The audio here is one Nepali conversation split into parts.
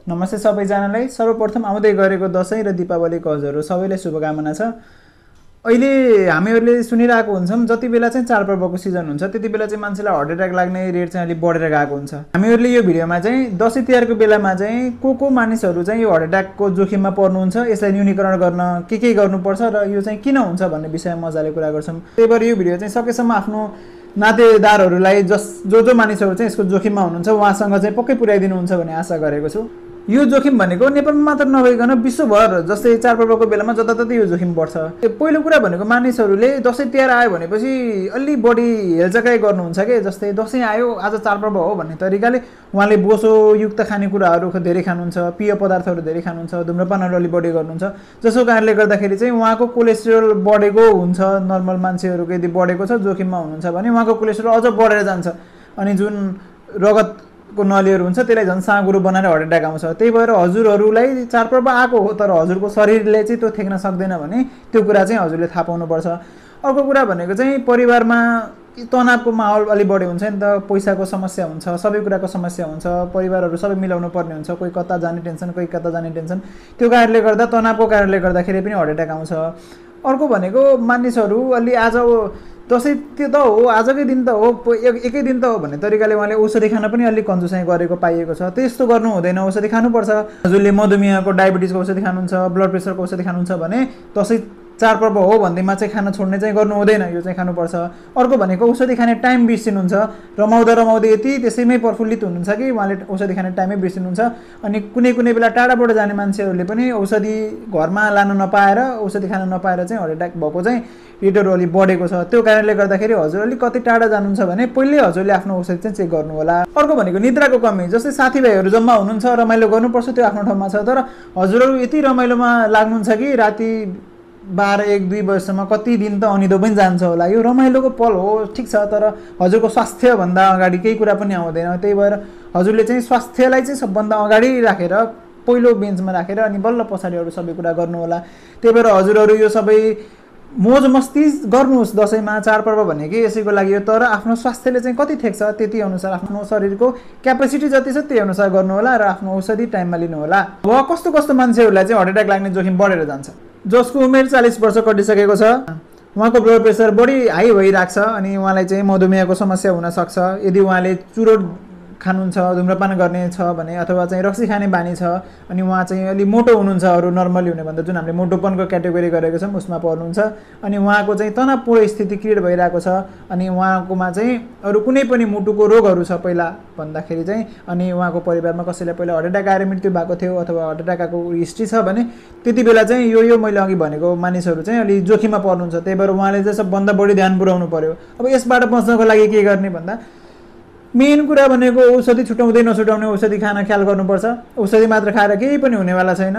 नमस्ते सबैजनालाई। सर्वप्रथम आउँदै गरेको दशैं र दीपावलीको हजुरहरू सबैलाई शुभकामना छ। अहिले हामीहरूले सुनिरहेको हुन्छौँ जति बेला चाहिँ चाडपर्वको सिजन हुन्छ त्यति बेला चाहिँ मान्छेलाई हार्ट एट्याक लाग्ने रेट चाहिँ अलिक बढेर गएको हुन्छ। हामीहरूले यो भिडियोमा चाहिँ दशैं तिहारको बेलामा चाहिँ को मानिसहरू चाहिँ यो हार्ट एट्याकको जोखिममा पर्नुहुन्छ, यसलाई न्यूनीकरण गर्न के गर्नुपर्छ र यो चाहिँ किन हुन्छ भन्ने विषयमा मजाले कुरा गर्छौँ। त्यही भएर यो भिडियो चाहिँ सकेसम्म आफ्नो नातेदारहरूलाई जो मानिसहरू चाहिँ यसको जोखिममा हुनुहुन्छ उहाँसँग चाहिँ पक्कै पुर्याइदिनुहुन्छ भन्ने आशा गरेको छु। यो जोखिम भनेको नेपालमा मात्र नभइकन विश्वभर जस्तै चाडपर्वको बेलामा जताततै यो जोखिम बढ्छ। पहिलो कुरा भनेको मानिसहरूले दशैं तिहार आयो भनेपछि अलि बढी हेलचकाइ गर्नुहुन्छ के, जस्तै दशैं आयो आज चाडपर्व हो भन्ने तरिकाले उहाँले बोसोयुक्त खानेकुराहरू धेरै खानुहुन्छ, पेय पदार्थहरू धेरै खानुहुन्छ, धुम्रपानहरू अलि बढी गर्नुहुन्छ, जसको कारणले गर्दाखेरि चाहिँ उहाँको कोलेस्ट्रोल बढेको हुन्छ। नर्मल मान्छेहरूको यदि बढेको छ जोखिममा हुनुहुन्छ भने उहाँको कोलेस्ट्रोल अझ बढेर जान्छ अनि जुन रगतको नलीहरू हुन्छ त्यसलाई झन् साँगुरो बनाएर हार्ट एट्याक आउँछ। त्यही भएर हजुरहरूलाई चाडपर्व आएको हो तर हजुरको शरीरले चाहिँ त्यो थेक्न सक्दैन भने त्यो कुरा चाहिँ हजुरले थाहा पाउनुपर्छ। अर्को कुरा भनेको चाहिँ परिवारमा तनावको माहौल अलि बढी हुन्छ नि त, पैसाको समस्या हुन्छ, सबै कुराको समस्या हुन्छ, परिवारहरू सबै मिलाउनु पर्ने हुन्छ, कोही कता जाने टेन्सन कोही कता जाने टेन्सन, त्यो कारणले गर्दा तनावको कारणले गर्दाखेरि पनि हार्ट एट्याक आउँछ। अर्को भनेको मानिसहरू अलि आज दशैं त्यो त हो आजकै दिन त हो एकै दिन त हो भन्ने तरिकाले उहाँले औषधि खान पनि अलिक कन्जुसाइ गरेको पाइएको छ। त्यस्तो गर्नु हुँदैन, औषधि खानुपर्छ। हजुरले मधुमेहको डायबिटिजको औषधि खानुहुन्छ, ब्लड प्रेसरको औषधि खानुहुन्छ भने दशैं चाडपर्व हो भन्दैमा चाहिँ खाना छोड्ने चाहिँ गर्नु हुँदैन, यो चाहिँ खानुपर्छ। अर्को भनेको औषधि खाने टाइम बिर्सिनुहुन्छ, रमाउँदै यति त्यसैमै प्रफुल्लित हुनुहुन्छ कि उहाँले औषधि खाने टाइमै बिर्सिनुहुन्छ। अनि कुनै बेला टाढाबाट जाने मान्छेहरूले पनि औषधि घरमा लान नपाएर औषधि खान नपाएर चाहिँ हार्ट एट्याक भएको चाहिँ रेटहरू अलिक बढेको छ। त्यो कारणले गर्दाखेरि हजुर अलिक कति टाढा जानुहुन्छ भने पहिले हजुरले आफ्नो औषधि चाहिँ चेक गर्नु होला। अर्को भनेको निद्राको कमी, जस्तै साथीभाइहरू जम्मा हुनुहुन्छ रमाइलो गर्नुपर्छ त्यो आफ्नो ठाउँमा छ, तर हजुरहरू यति रमाइलोमा लाग्नुहुन्छ कि राति 12-1-2 बजीसम्म कति दिन त अनिदो पनि जान्छ होला। यो रमाइलोको पल हो ठिक छ, तर हजुरको स्वास्थ्यभन्दा अगाडि केही कुरा पनि आउँदैन। त्यही भएर हजुरले चाहिँ स्वास्थ्यलाई चाहिँ सबभन्दा अगाडि राखेर पहिलो बेन्चमा राखेर अनि बल्ल पछाडि अरू सबै कुरा गर्नु होला। त्यही भएर हजुरहरू यो सबै मोज मस्ती गर्नुहोस् दशैंमा, चाडपर्व भनेकै यसैको लागि हो, तर आफ्नो स्वास्थ्यले चाहिँ कति ठेक्छ त्यति अनुसार आफ्नो शरीरको क्यापेसिटी जति छ त्यही अनुसार गर्नु होला र आफ्नो औषधि टाइममा लिनु होला। अब कस्तो मान्छेहरूलाई चाहिँ हार्ट एट्याक लाग्ने जोखिम बढेर जान्छ? जसको उमेर 40 वर्ष कटिसकेको छ, उहाँको ब्लड प्रेसर बढी हाई भइरहेको छ अनि उहाँलाई चाहिँ मधुमेहको समस्या हुनसक्छ। यदि उहाँले चुरोट खानुहुन्छ, धुम्रपान गर्ने छ भने, अथवा चाहिँ रक्सी खाने बानी छ अनि उहाँ चाहिँ अलि मोटो हुनुहुन्छ, अरू नर्मली हुने भन्दा जुन हामीले मोटोपनको क्याटेगोरी गरेको छौँ उसमा पर्नुहुन्छ अनि उहाँको चाहिँ तनावपूर्ण स्थिति क्रिएट भइरहेको छ अनि उहाँकोमा चाहिँ अरू कुनै पनि मुटुको रोगहरू छ पहिला भन्दाखेरि चाहिँ, अनि उहाँको परिवारमा कसैलाई पहिला हार्ट एट्याक आएर मृत्यु भएको थियो अथवा हार्ट एट्याक आएको हिस्ट्री छ भने त्यति बेला चाहिँ यो मैले अघि भनेको मानिसहरू चाहिँ अलि जोखिममा पर्नुहुन्छ। त्यही भएर उहाँले चाहिँ सबभन्दा बढी ध्यान पुर्याउनु पर्यो। अब यसबाट बच्नको लागि के गर्ने भन्दा मेन कुरा भनेको औषधि छुटाउँदै नछुटाउने औषधि खान ख्याल गर्नुपर्छ। औषधि मात्र खाएर केही पनि हुनेवाला छैन।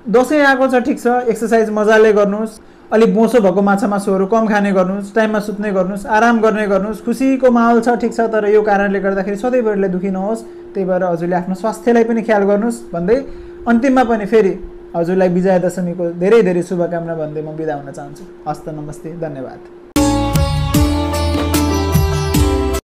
दशैं आएको छ ठिक छ, एक्सर्साइज मजाले गर्नुहोस्, अलिक बोसो भएको माछा मासुहरू कम खाने गर्नुहोस्, टाइममा सुत्ने गर्नुहोस्, आराम गर्ने गर्नुहोस्, खुसीको माहौल छ ठिक छ, तर यो कारणले गर्दाखेरि सधैँभरिलाई दुखी नहोस्। त्यही भएर हजुरले आफ्नो स्वास्थ्यलाई पनि ख्याल गर्नुहोस् भन्दै अन्तिममा पनि फेरि हजुरलाई विजया दशमीको धेरै शुभकामना भन्दै म बिदा हुन चाहन्छु। हस्त नमस्ते, धन्यवाद।